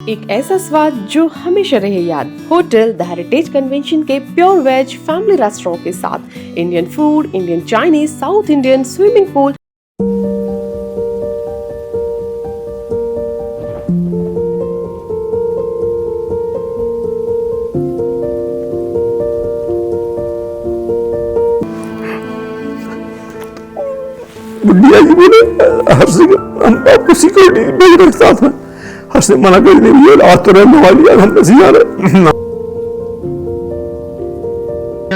एक ऐसा स्वाद जो हमेशा रहे याद। होटल द हेरिटेज कन्वेंशन के प्योर वेज फैमिली रेस्टोरेंट के साथ Indian food, Indian Chinese, South Indian, swimming pool. बुढ़िया जी बोले हर से हम आपको सिक्योरिटी भेज रहे साथ में। हर से मना कर नहीं भैया आज तो रहने वाली है, हम नहीं जा रहे।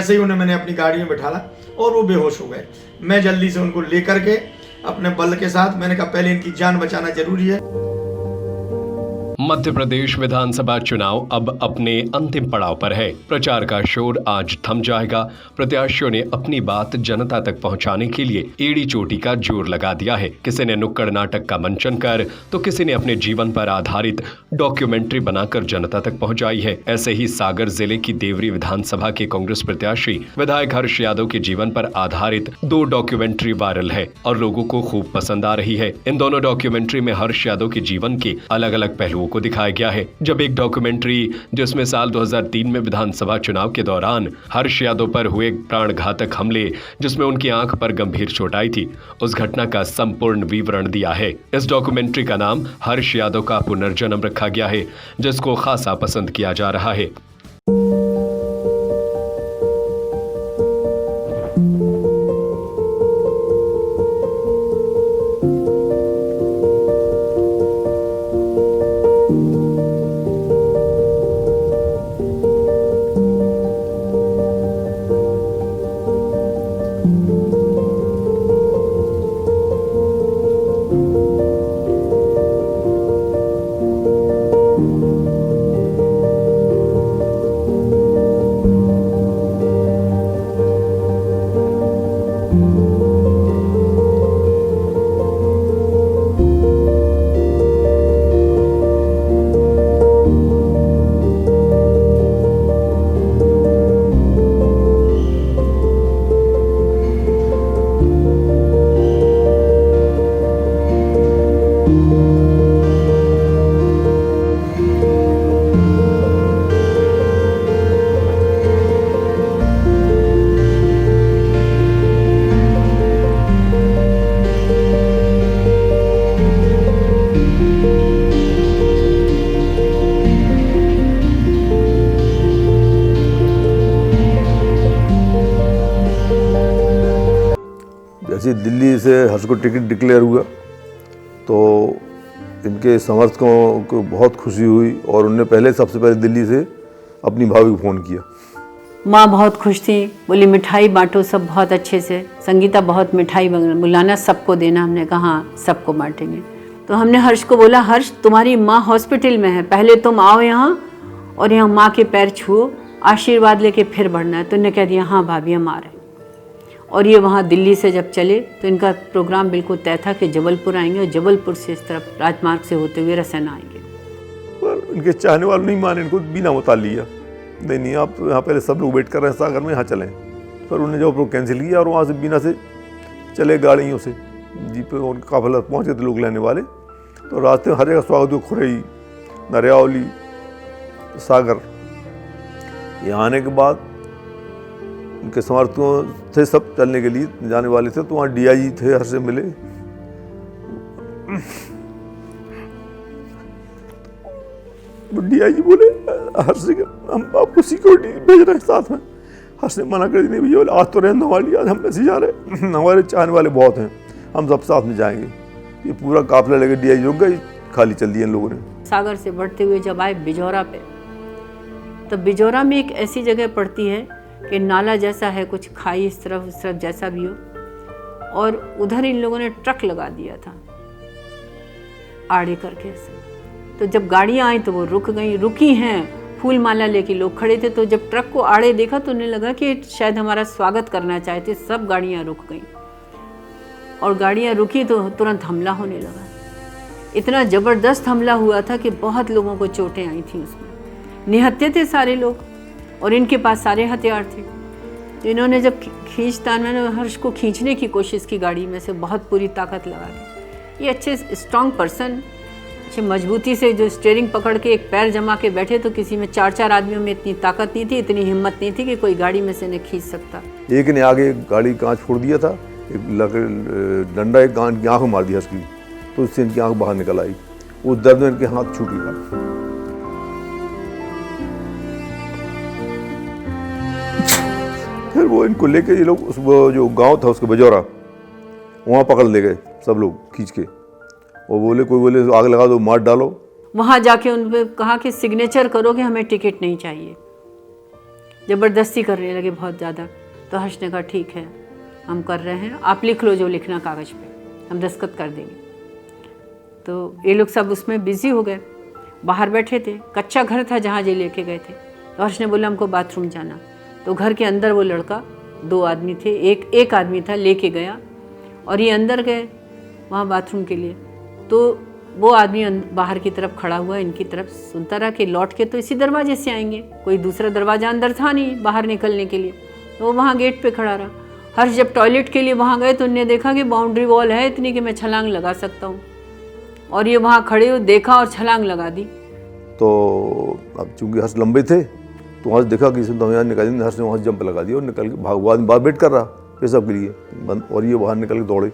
ऐसे ही उन्हें मैंने अपनी गाड़ी में बैठाला और वो बेहोश हो गए। मैं जल्दी से उनको लेकर के अपने बल के साथ मैंने कहा पहले इनकी जान बचाना जरूरी है। मध्य प्रदेश विधानसभा चुनाव अब अपने अंतिम पड़ाव पर है। प्रचार का शोर आज थम जाएगा। प्रत्याशियों ने अपनी बात जनता तक पहुंचाने के लिए एड़ी चोटी का जोर लगा दिया है। किसी ने नुक्कड़ नाटक का मंचन कर तो किसी ने अपने जीवन पर आधारित डॉक्यूमेंट्री बनाकर जनता तक पहुंचाई है। ऐसे ही सागर जिले की देवरी विधानसभा के कांग्रेस प्रत्याशी विधायक हर्ष यादव के जीवन पर आधारित 2 डॉक्यूमेंट्री वायरल है और लोगों को खूब पसंद आ रही है। इन दोनों डॉक्यूमेंट्री में हर्ष यादव के जीवन के अलग अलग पहलुओं को दिखाया गया है। जब एक डॉक्यूमेंट्री जिसमें साल 2003 में विधानसभा चुनाव के दौरान हर्ष यादव पर हुए प्राणघातक हमले जिसमें उनकी आंख पर गंभीर चोट आई थी, उस घटना का संपूर्ण विवरण दिया है। इस डॉक्यूमेंट्री का नाम हर्ष यादव का पुनर्जन्म रखा गया है, जिसको खासा पसंद किया जा रहा है। जैसे दिल्ली से हर्ष को टिकट डिक्लेयर हुआ तो इनके समर्थकों को बहुत खुशी हुई और उन्होंने सबसे पहले दिल्ली से अपनी भाभी को फ़ोन किया। माँ बहुत खुश थी, बोली मिठाई बांटो सब बहुत अच्छे से। संगीता बहुत मिठाई बुलाना, सबको देना। हमने कहा हाँ सबको बांटेंगे। तो हमने हर्ष को बोला हर्ष तुम्हारी माँ हॉस्पिटल में है, पहले तुम आओ यहाँ और यहाँ माँ के पैर छुओ, आशीर्वाद लेके फिर बढ़ना है। तो इन्होंने कह दिया हाँ भाभी हम आ रहे हैं। और ये वहाँ दिल्ली से जब चले तो इनका प्रोग्राम बिल्कुल तय था कि जबलपुर आएंगे और जबलपुर से इस तरफ राजमार्ग से होते हुए रसना आएंगे। पर इनके चाहने वाले नहीं माने, इनको बिना उतार लिया। नहीं आप यहाँ पहले सब लोग वेट कर रहे हैं सागर में, यहाँ चलें। पर उन्होंने जो कैंसिल किया और वहाँ से बिना से चले गाड़ियों से जीप पे और काफिला पहुँच गए थे लोग लेने वाले। तो रास्ते में हर जगह स्वागत हुआ, खुरई, नरियावली, सागर। यहाँ आने के बाद उनके समर्थकों थे सब चलने के लिए जाने वाले थे, तो वहाँ डीआईजी थे, हर से मिले। डीआईजी बोले हर से हम आपको सिक्योरिटी भेज रहे साथ में। हर से मना कर नहीं भैया आज तो रहने वाली, आज हम ऐसे जा रहे। हमारे चाहने वाले बहुत हैं, हम सब साथ में जाएंगे। ये पूरा काफिला लेकर डीआईजी रुक गई, खाली चल दिया इन लोगों ने। सागर से बढ़ते हुए जब आए बिजौरा पे, तो बिजौरा में एक ऐसी जगह पड़ती है कि नाला जैसा है, कुछ खाई इस तरफ उस तरफ जैसा भी हो, और उधर इन लोगों ने ट्रक लगा दिया था आड़े करके ऐसे। तो जब गाड़ियाँ आई तो वो रुकी हैं, फूल माला लेके लोग खड़े थे। तो जब ट्रक को आड़े देखा तो उन्हें लगा कि शायद हमारा स्वागत करना चाहते। सब गाड़ियाँ रुक गईं और गाड़ियाँ रुकी तो तुरंत हमला होने लगा। इतना ज़बरदस्त हमला हुआ था कि बहुत लोगों को चोटें आई थी। उसमें निहत्थे थे सारे लोग और इनके पास सारे हथियार थे। तो इन्होंने जब खींचतान में हर्ष को खींचने की कोशिश की गाड़ी में से, बहुत पूरी ताकत लगा के। ये अच्छे स्ट्रॉन्ग पर्सन अच्छे मजबूती से जो स्टीयरिंग पकड़ के एक पैर जमा के बैठे, तो किसी में 4-4 आदमियों में इतनी ताकत नहीं थी, इतनी हिम्मत नहीं थी कि कोई गाड़ी में से इन्हें खींच सकता। एक ने आगे गाड़ी कांच फोड़ दिया था, एक डंडा एक गांड की आँख में मार दिया उसकी, तो उससे इनकी आँख बाहर निकल आई। उस दर्द में इनके हाथ छूट गया। फिर वो इनको लेके ये लोग वो जो गांव था उसके बजौरा, वहाँ पकड़ ले गए सब लोग खींच के, और बोले कोई बोले आग लगा दो, मार डालो। वहाँ जाके उन पे कहा कि सिग्नेचर करो कि हमें टिकट नहीं चाहिए। ज़बरदस्ती करने लगे बहुत ज़्यादा। तो हर्ष ने कहा ठीक है हम कर रहे हैं, आप लिख लो जो लिखना कागज़ पे, हम दस्तखत कर देंगे। तो ये लोग सब उसमें बिज़ी हो गए, बाहर बैठे थे, कच्चा घर था जहाँ ये लेके गए थे। तो हर्ष ने बोला हमको बाथरूम जाना। तो घर के अंदर वो लड़का, 2 आदमी थे, एक आदमी था, लेके गया और ये अंदर गए वहाँ बाथरूम के लिए। तो वो आदमी बाहर की तरफ खड़ा हुआ, इनकी तरफ सुनता रहा कि लौट के तो इसी दरवाजे से आएंगे, कोई दूसरा दरवाज़ा अंदर था नहीं बाहर निकलने के लिए। तो वो वहाँ गेट पे खड़ा रहा। हर्ष जब टॉयलेट के लिए वहाँ गए तो उन्होंने देखा कि बाउंड्री वॉल है इतनी कि मैं छलांग लगा सकता हूँ, और ये वहाँ खड़े हो देखा और छलांग लगा दी। तो अब चूंकि हर्ष लंबे थे तो वहाँ से देखा कि इसने तो यहाँ निकाल दिया, हर्ष ने वहाँ से जंप लगा दिया और निकल के भाग, बाहर वेट कर रहा पेशाब के लिए बंद, और ये बाहर निकल के दौड़े।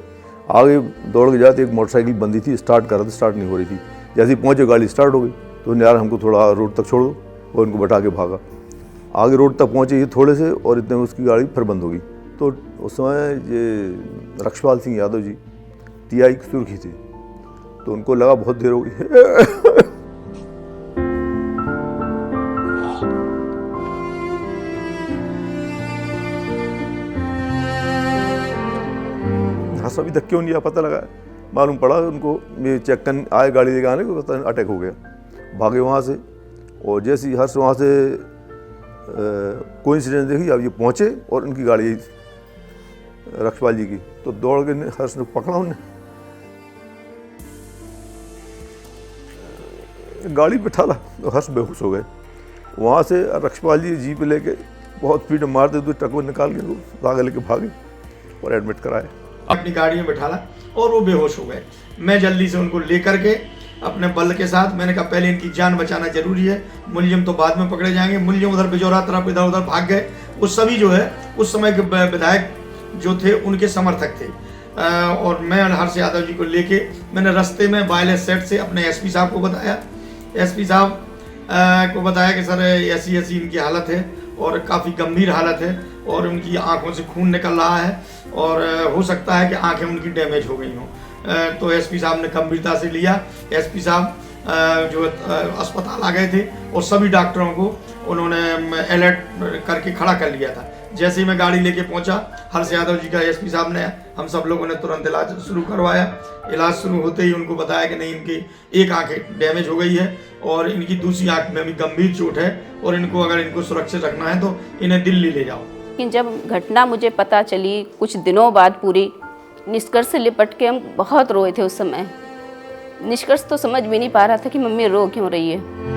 आगे दौड़ के जाते एक मोटरसाइकिल बंदी थी, स्टार्ट कर रहा था, स्टार्ट नहीं हो रही थी। जैसे ही पहुँचे गाड़ी स्टार्ट हो गई, तो यार हमको थोड़ा रोड तक छोड़ दो, और उनको बैठा के भागा। आगे रोड तक पहुँचे ये थोड़े से, और इतने में उसकी गाड़ी फिर बंद हो गई। तो उस समय ये रक्षपाल सिंह यादव जी TI की सुर्खी थे, तो उनको लगा बहुत देर हो गई। हर्ष अभी तक क्यों नहीं पता लगा, मालूम पड़ा उनको, ये चेक कर आए गाड़ी लेके आने को, पता अटैक हो गया, भागे वहाँ से। और जैसे ही हर्ष वहाँ से कोइंसिडेंस देखी, अब ये पहुँचे और उनकी गाड़ी रक्षपाल जी की, तो दौड़ के हर्ष ने पकड़ा, उन्हें गाड़ी पे ठाला, तो हर्ष बेहोश हो गए। वहाँ से रक्षपाल जी जीप लेके बहुत स्पीड में मारते हुए ट्रक को निकाल के आगे लेके भागे और एडमिट कराए। अपनी गाड़ी में बैठाला और वो बेहोश हो गए। मैं जल्दी से उनको लेकर के अपने बल के साथ, मैंने कहा पहले इनकी जान बचाना जरूरी है, मुलजिम तो बाद में पकड़े जाएंगे। मुलजिम उधर बिजौरा तरफ इधर उधर भाग गए। वो सभी जो है उस समय के विधायक जो थे उनके समर्थक थे। और मैं हर्ष यादव जी को लेके मैंने रास्ते में वायरलेस सेट से अपने SP साहब को बताया। SP साहब को बताया कि सर ऐसी ऐसी इनकी हालत है और काफ़ी गंभीर हालत है और उनकी आंखों से खून निकल रहा है और हो सकता है कि आंखें उनकी डैमेज हो गई हों। तो SP साहब ने गंभीरता से लिया। SP साहब जो अस्पताल आ गए थे और सभी डॉक्टरों को उन्होंने अलर्ट करके खड़ा कर लिया था। जैसे ही मैं गाड़ी लेके पहुंचा, हर्ष यादव जी का SP साहब ने, हम सब लोगों ने तुरंत इलाज शुरू करवाया। इलाज शुरू होते ही उनको बताया कि नहीं, इनकी एक आंख डैमेज हो गई है और इनकी दूसरी आंख में भी गंभीर चोट है और इनको अगर इनको सुरक्षित रखना है तो इन्हें दिल्ली ले जाओ। लेकिन जब घटना मुझे पता चली कुछ दिनों बाद, पूरी निष्कर्ष से लिपट के हम बहुत रोए थे उस समय। निष्कर्ष तो समझ भी नहीं पा रहा था कि मम्मी रो क्यों रही है।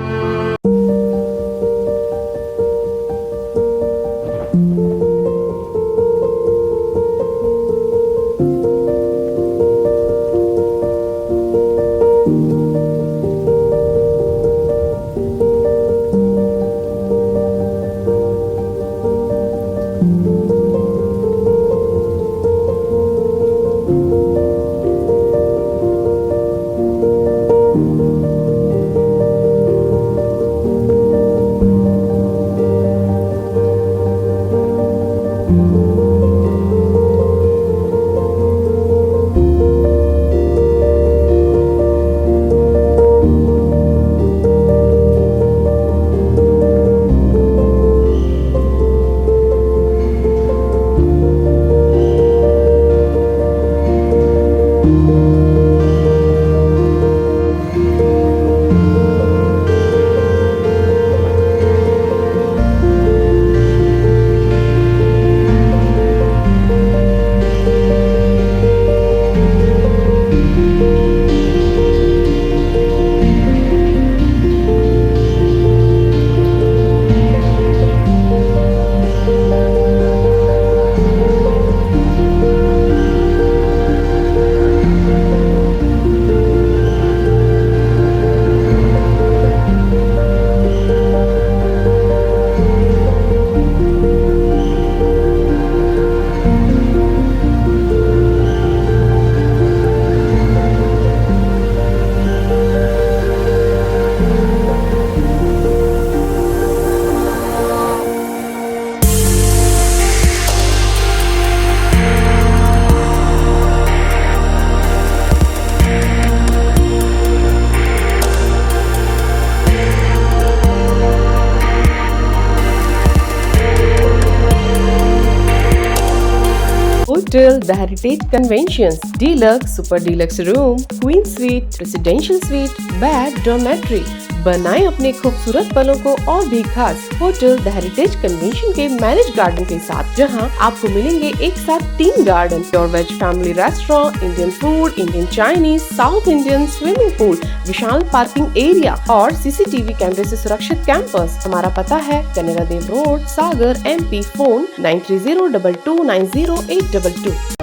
Hotel the heritage conventions, deluxe, super deluxe room, queen suite, residential suite, bed, dormitory. बनाएं अपने खूबसूरत पलों को और भी खास होटल द हेरिटेज कन्वेंशन के मैरिज गार्डन के साथ, जहां आपको मिलेंगे एक साथ 3 garden, pure veg family restaurant, Indian food, Indian Chinese, South Indian, swimming pool, विशाल पार्किंग एरिया और सीसीटीवी कैमरे से सुरक्षित कैंपस। हमारा पता है कनेरा देव रोड, सागर, MP। फोन 9302290822।